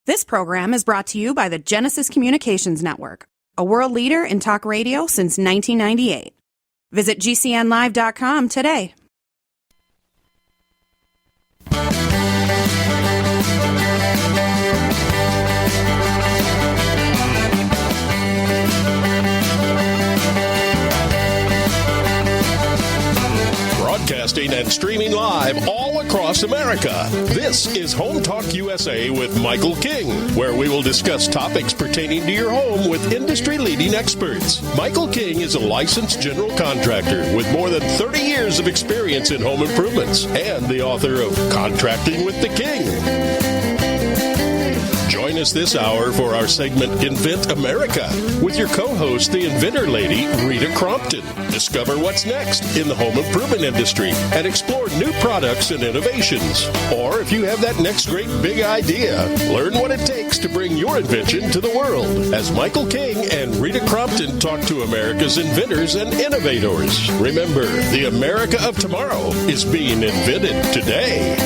This program is brought to you by the Genesis Communications Network, a world leader in talk radio since 1998. Visit GCNlive.com today. Broadcasting and streaming live all across America. This is HomeTalkUSA with Michael King, where we will discuss topics pertaining to your home with industry-leading experts. Michael King is a licensed general contractor with more than 30 years of experience in home improvements and the author of Contracting with the King. Join us this hour for our segment Invent America with your co-host, the inventor lady, Rita Crompton. Discover what's next in the home improvement industry and explore new products and innovations. Or if you have that next great big idea, learn what it takes to bring your invention to the world as Michael King and Rita Crompton talk to America's inventors and innovators. Remember, the America of tomorrow is being invented today.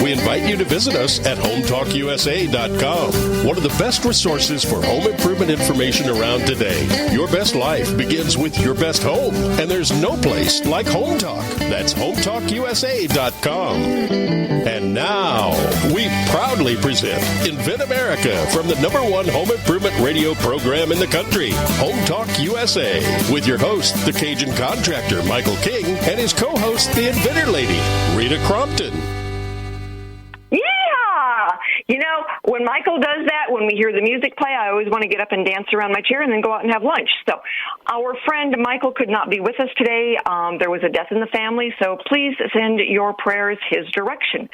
We invite you to visit us at HomeTalkUSA.com, one of the best resources for home improvement information around today. Your best life begins with your best home, and there's no place like Home Talk. That's HomeTalkUSA.com. And now, we proudly present Invent America from the #1 home improvement radio program in the country, Home Talk USA, with your host, the Cajun contractor, Michael King, and his co-host, the inventor lady, Rita Crompton. You know, when Michael does that, when we hear the music play, I always want to get up and dance around my chair and then go out and have lunch. So our friend Michael could not be with us today. There was a death in the family, so please send your prayers his direction.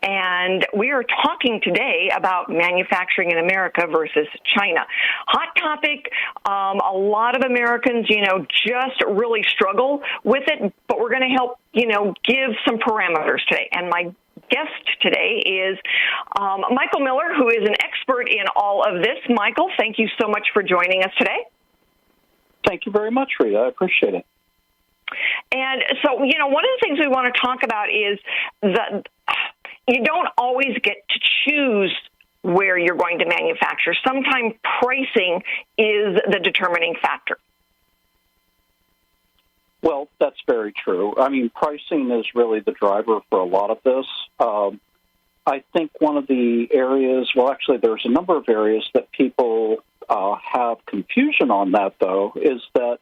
And we are talking today about manufacturing in America versus China. Hot topic. A lot of Americans, just really struggle with it, but we're going to help, give some parameters today. And my guest today is Michael Miller, who is an expert in all of this. Michael, thank you so much for joining us today. Thank you very much, Rita. I appreciate it. And so, one of the things we want to talk about is that you don't always get to choose where you're going to manufacture. Sometimes pricing is the determining factor. Well, that's very true. I mean, pricing is really the driver for a lot of this. I think one of the areas, well, actually, there's a number of areas that people have confusion on that, though, is that,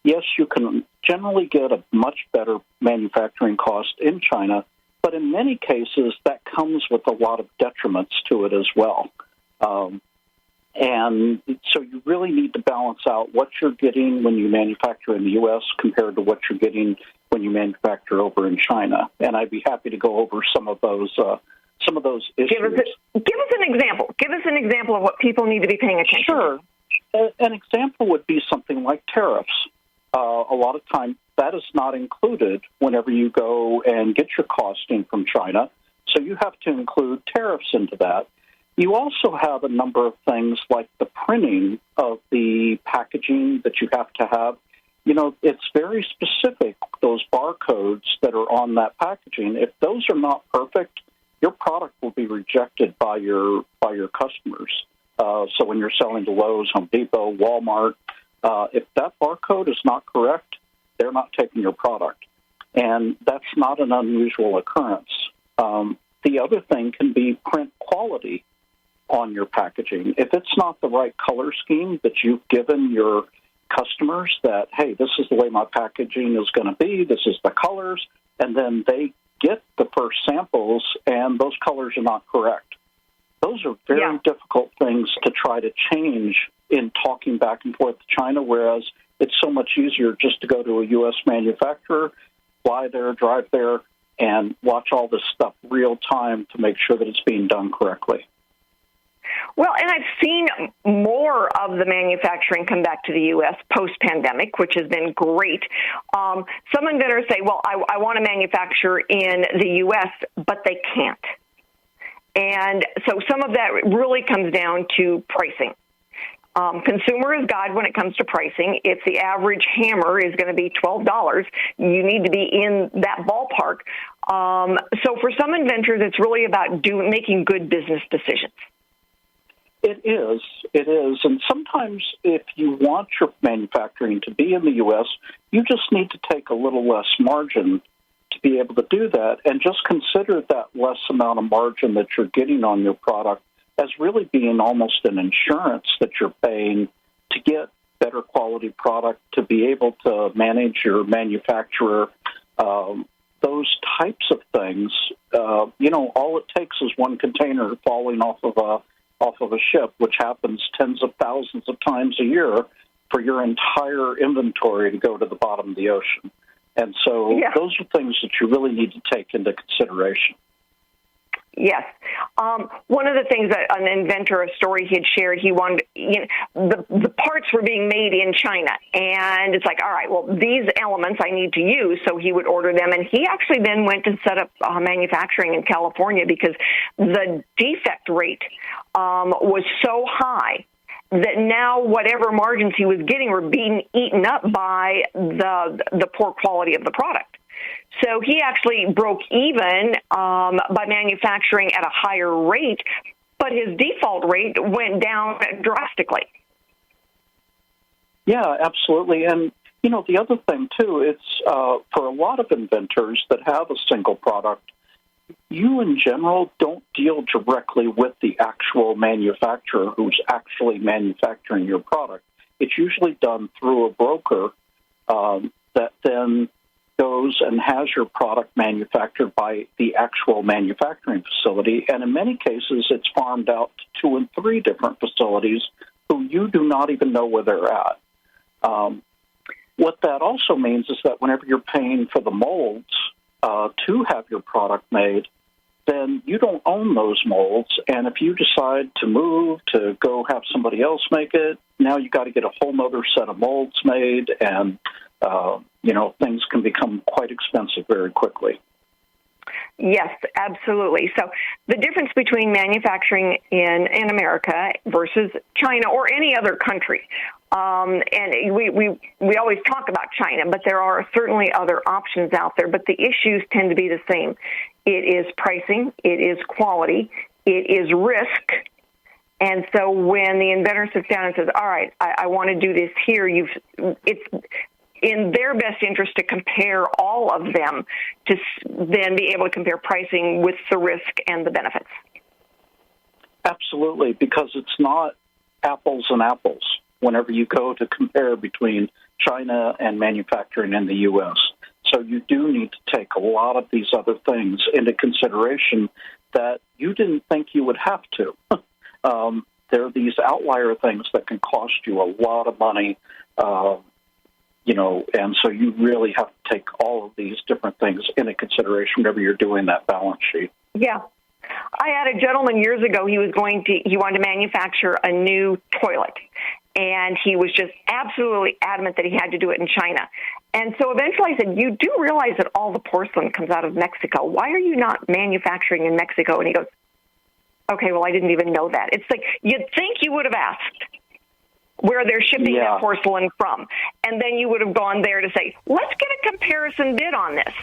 yes, you can generally get a much better manufacturing cost in China, but in many cases, that comes with a lot of detriments to it as well. And so you really need to balance out what you're getting when you manufacture in the U.S. compared to what you're getting when you manufacture over in China. And I'd be happy to go over some of those issues. Give us an example. Give us an example of what people need to be paying attention to. Sure. An example would be something like tariffs. A lot of times that is not included whenever you go and get your costing from China. So you have to include tariffs into that. You also have a number of things like the printing of the packaging that you have to have. It's very specific, those barcodes that are on that packaging. If those are not perfect, your product will be rejected by your customers. So when you're selling to Lowe's, Home Depot, Walmart, if that barcode is not correct, they're not taking your product. And that's not an unusual occurrence. The other thing can be print quality on your packaging. If it's not the right color scheme that you've given your customers that, hey, this is the way my packaging is going to be, this is the colors, and then they get the first samples and those colors are not correct. Those are very difficult things to try to change in talking back and forth to China, whereas it's so much easier just to go to a U.S. manufacturer, fly there, drive there, and watch all this stuff real time to make sure that it's being done correctly. Well, and I've seen more of the manufacturing come back to the U.S. post-pandemic, which has been great. Some inventors say, well, I want to manufacture in the U.S., but they can't. And so some of that really comes down to pricing. Consumer is God when it comes to pricing. If the average hammer is going to be $12, you need to be in that ballpark. So for some inventors, it's really about making good business decisions. It is. It is. And sometimes if you want your manufacturing to be in the U.S., you just need to take a little less margin to be able to do that. And just consider that less amount of margin that you're getting on your product as really being almost an insurance that you're paying to get better quality product, to be able to manage your manufacturer, those types of things. All it takes is one container falling off of a ship, which happens tens of thousands of times a year, for your entire inventory to go to the bottom of the ocean. And so those are things that you really need to take into consideration. Yes. One of the things that an inventor, a story he had shared, he wanted, the parts were being made in China. And it's like, all right, well, these elements I need to use. So he would order them. And he actually then went and set up manufacturing in California because the defect rate was so high that now whatever margins he was getting were being eaten up by the poor quality of the product. So he actually broke even by manufacturing at a higher rate, but his default rate went down drastically. Yeah, absolutely. And, the other thing, too, it's for a lot of inventors that have a single product, you in general don't deal directly with the actual manufacturer who's actually manufacturing your product. It's usually done through a broker that then goes and has your product manufactured by the actual manufacturing facility. And in many cases, it's farmed out to 2 and 3 different facilities who you do not even know where they're at. What that also means is that whenever you're paying for the molds to have your product made, then you don't own those molds. And if you decide to move to go have somebody else make it, now you got to get a whole other set of molds made, and things can become quite expensive very quickly. Yes, absolutely. So the difference between manufacturing in America versus China or any other country, and we always talk about China, but there are certainly other options out there, but the issues tend to be the same. It is pricing, it is quality, it is risk. And so when the inventor sits down and says, all right, I want to do this here, it's in their best interest to compare all of them to then be able to compare pricing with the risk and the benefits. Absolutely, because it's not apples and apples whenever you go to compare between China and manufacturing in the U.S. So you do need to take a lot of these other things into consideration that you didn't think you would have to. There are these outlier things that can cost you a lot of money, and so you really have to take all of these different things into consideration whenever you're doing that balance sheet. Yeah. I had a gentleman years ago, he wanted to manufacture a new toilet, and he was just absolutely adamant that he had to do it in China. And so eventually I said, you do realize that all the porcelain comes out of Mexico. Why are you not manufacturing in Mexico? And he goes, okay, well, I didn't even know that. It's like, you'd think you would have asked where they're shipping that porcelain from. And then you would have gone there to say, let's get a comparison bid on this.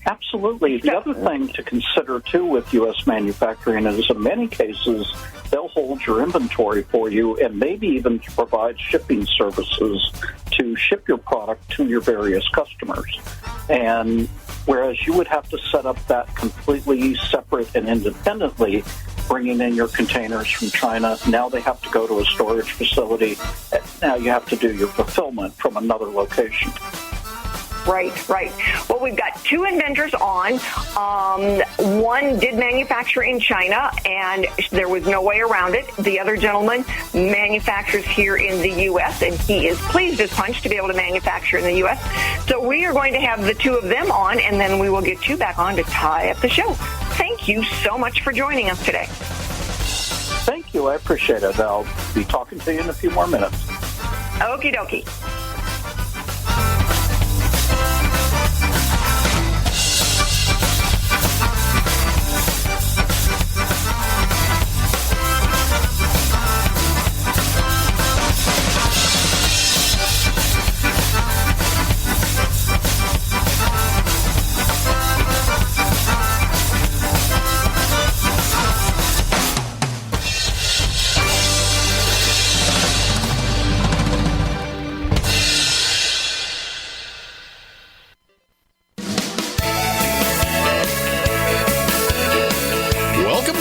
Absolutely. The other thing to consider, too, with U.S. manufacturing is in many cases they'll hold your inventory for you and maybe even provide shipping services to ship your product to your various customers. And whereas you would have to set up that completely separate and independently, bringing in your containers from China, now they have to go to a storage facility. Now you have to do your fulfillment from another location. Right. Well, we've got 2 inventors on. One did manufacture in China, and there was no way around it. The other gentleman manufactures here in the U.S., and he is pleased as punch to be able to manufacture in the U.S. So we are going to have the 2 of them on, and then we will get you back on to tie up the show. Thank you so much for joining us today. Thank you. I appreciate it. I'll be talking to you in a few more minutes. Okie dokie.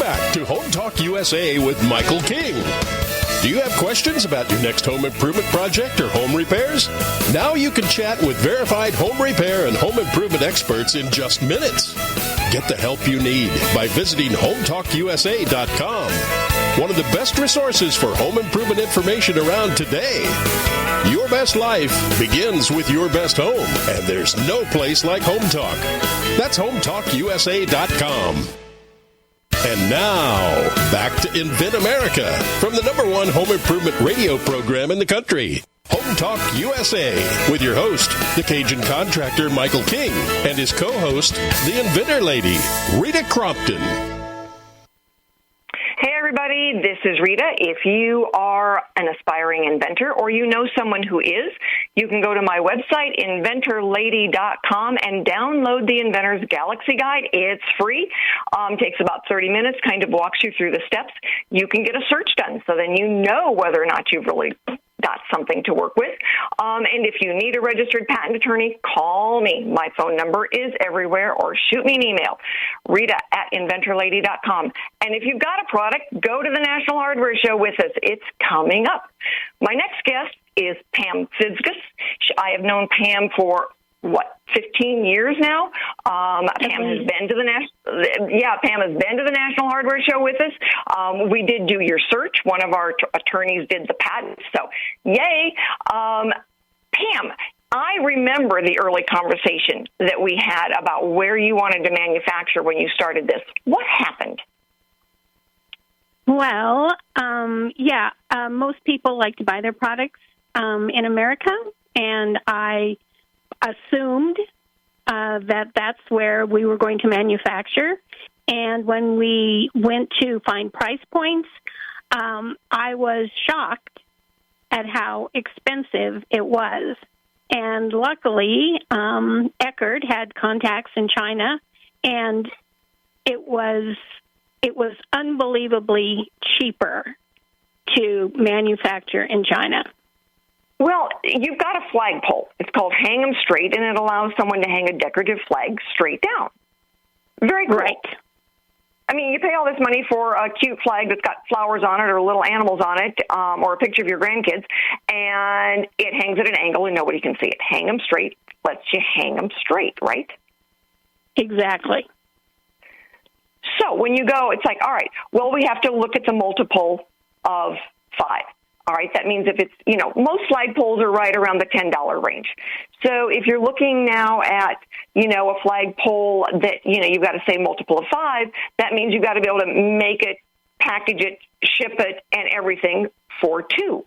back to Home Talk USA with Michael King. Do you have questions about your next home improvement project or home repairs? Now you can chat with verified home repair and home improvement experts in just minutes. Get the help you need by visiting HomeTalkUSA.com. One of the best resources for home improvement information around today. Your best life begins with your best home, and there's no place like Home Talk. That's HomeTalkUSA.com. And now, back to Invent America from the #1 home improvement radio program in the country. Home Talk USA with your host, the Cajun contractor Michael King, and his co-host, the Inventor Lady, Rita Crompton. Hey everybody, this is Rita. If you are an aspiring inventor or you know someone who is, you can go to my website, inventorlady.com, and download the Inventor's Galaxy Guide. It's free. Takes about 30 minutes, kind of walks you through the steps. You can get a search done, so then you know whether or not you've really got something to work with. And if you need a registered patent attorney, call me. My phone number is everywhere, or shoot me an email, Rita@inventorlady.com. And if you've got a product, go to the National Hardware Show with us. It's coming up. My next guest is Pam Fivgas. I have known Pam for 15 years now. Pam has been to the National Hardware Show with us. We did do your search. One of our attorneys did the patent. So, yay. Pam, I remember the early conversation that we had about where you wanted to manufacture when you started this. What happened? Well, most people like to buy their products in America, and I assumed that's where we were going to manufacture. And when we went to find price points, I was shocked at how expensive it was. And luckily, Eckerd had contacts in China, and it was unbelievably cheaper to manufacture in China. Well, you've got a flagpole. It's called HangEm Straight, and it allows someone to hang a decorative flag straight down. Very cool. Right. I mean, you pay all this money for a cute flag that's got flowers on it or little animals on it, or a picture of your grandkids, and it hangs at an angle and nobody can see it. HangEm Straight lets you hang them straight, right? Exactly. So when you go, it's like, all right, well, we have to look at the multiple of 5. All right, that means if it's, most flagpoles are right around the $10 range. So if you're looking now at, a flagpole that, you've got to say multiple of 5, that means you've got to be able to make it, package it, ship it, and everything for 2.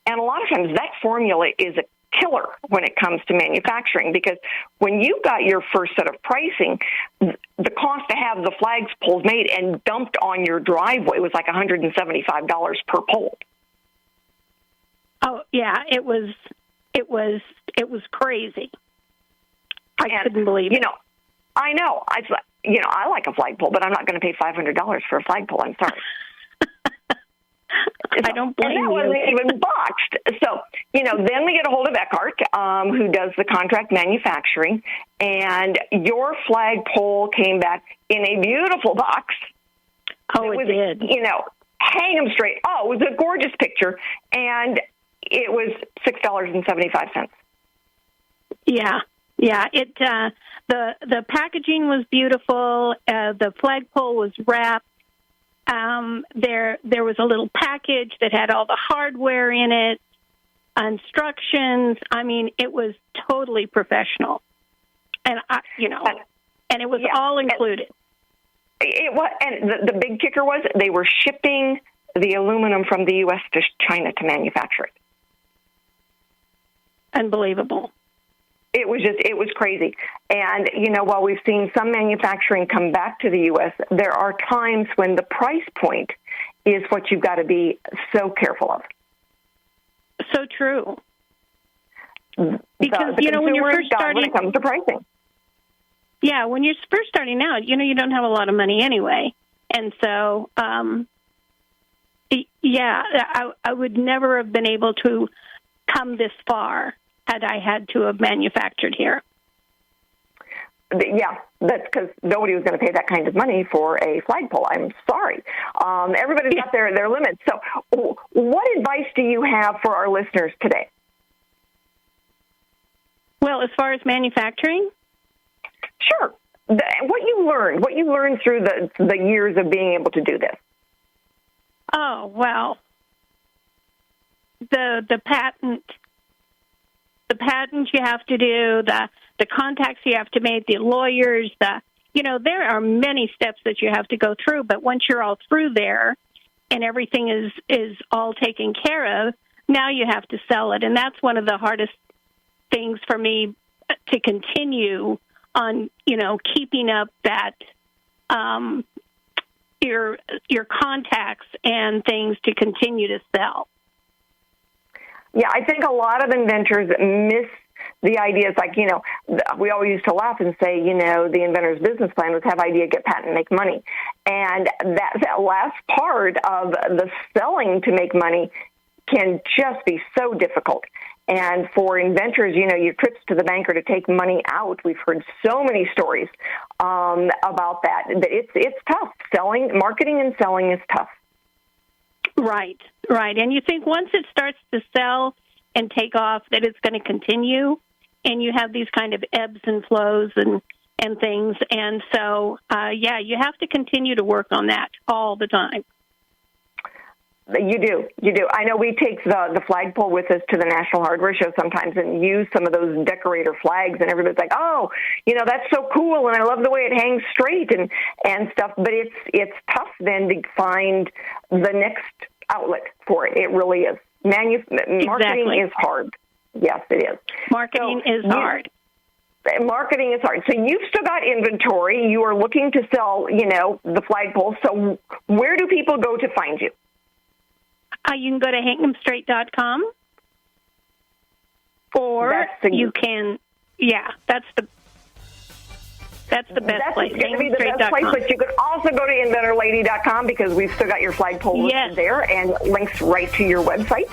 And a lot of times that formula is a killer when it comes to manufacturing, because when you got your first set of pricing, the cost to have the flagpoles made and dumped on your driveway was like $175 per pole. Oh yeah, it was crazy. I couldn't believe it. I know. I like a flagpole, but I'm not going to pay $500 for a flagpole. I'm sorry. I don't blame you. And that wasn't even boxed. So, then we get a hold of Eckerd, who does the contract manufacturing, and your flagpole came back in a beautiful box. Oh, it did. Hang them straight. Oh, it was a gorgeous picture, and it was $6.75. Yeah. It the packaging was beautiful. The flagpole was wrapped. There was a little package that had all the hardware in it, instructions. I mean, it was totally professional, and and it was all included. It was, and the big kicker was they were shipping the aluminum from the U.S. to China to manufacture it. Unbelievable. It was crazy. And, while we've seen some manufacturing come back to the U.S., there are times when the price point is what you've got to be so careful of. So true. Because, when you're first starting, when it comes to pricing. Yeah, when you're first starting out, you don't have a lot of money anyway. And so, I would never have been able to come this far had I had to have manufactured here. Yeah, that's because nobody was going to pay that kind of money for a flagpole. I'm sorry. Everybody's got their limits. So what advice do you have for our listeners today? Well, as far as manufacturing? Sure. What you learned through the years of being able to do this. Oh, well, the patent you have to do, the contacts you have to make, the lawyers, there are many steps that you have to go through, but once you're all through there and everything is all taken care of, now you have to sell it. And that's one of the hardest things for me to continue on, keeping up that your contacts and things to continue to sell. Yeah, I think a lot of inventors miss the ideas like, we always used to laugh and say, the inventor's business plan was have idea, get patent, make money. And that last part of the selling to make money can just be so difficult. And for inventors, your trips to the banker to take money out, we've heard so many stories about that. It's tough. Marketing and selling is tough. Right. And you think once it starts to sell and take off that it's going to continue, and you have these kind of ebbs and flows and things. And so, you have to continue to work on that all the time. You do. I know we take the flagpole with us to the National Hardware Show sometimes and use some of those decorator flags, and everybody's like, oh, that's so cool, and I love the way it hangs straight and stuff. But it's tough then to find the next outlet for it. It really is. Marketing is hard. Yes, it is. Marketing is hard. Marketing is hard. So you've still got inventory. You are looking to sell, the flagpole. So where do people go to find you? You can go to HangEmStraight.com, or you can, that's the best place. That's going to be the best place, but you could also go to InventorLady.com because we've still got your flagpole listed there and links right to your website.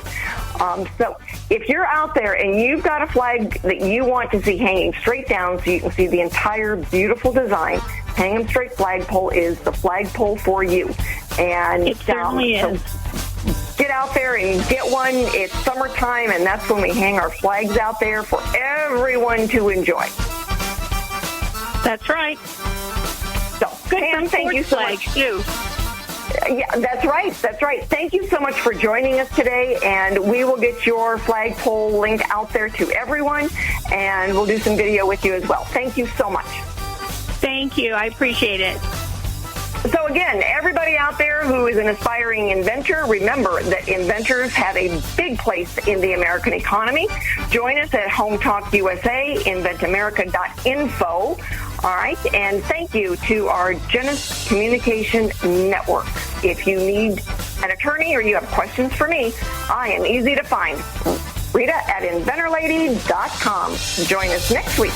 So if you're out there and you've got a flag that you want to see hanging straight down so you can see the entire beautiful design, HangEm Straight flagpole is the flagpole for you. And it certainly is. Get out there and get one. It's summertime, and that's when we hang our flags out there for everyone to enjoy. That's right. So, Pam, thank you so much. Too. Yeah, that's right. Thank you so much for joining us today, and we will get your flagpole link out there to everyone, and we'll do some video with you as well. Thank you so much. Thank you. I appreciate it. So again, everybody out there who is an aspiring inventor, remember that inventors have a big place in the American economy. Join us at HomeTalkUSA, inventamerica.info. All right, and thank you to our Genesis Communication Network. If you need an attorney or you have questions for me, I am easy to find. Rita at InventorLady.com. Join us next week.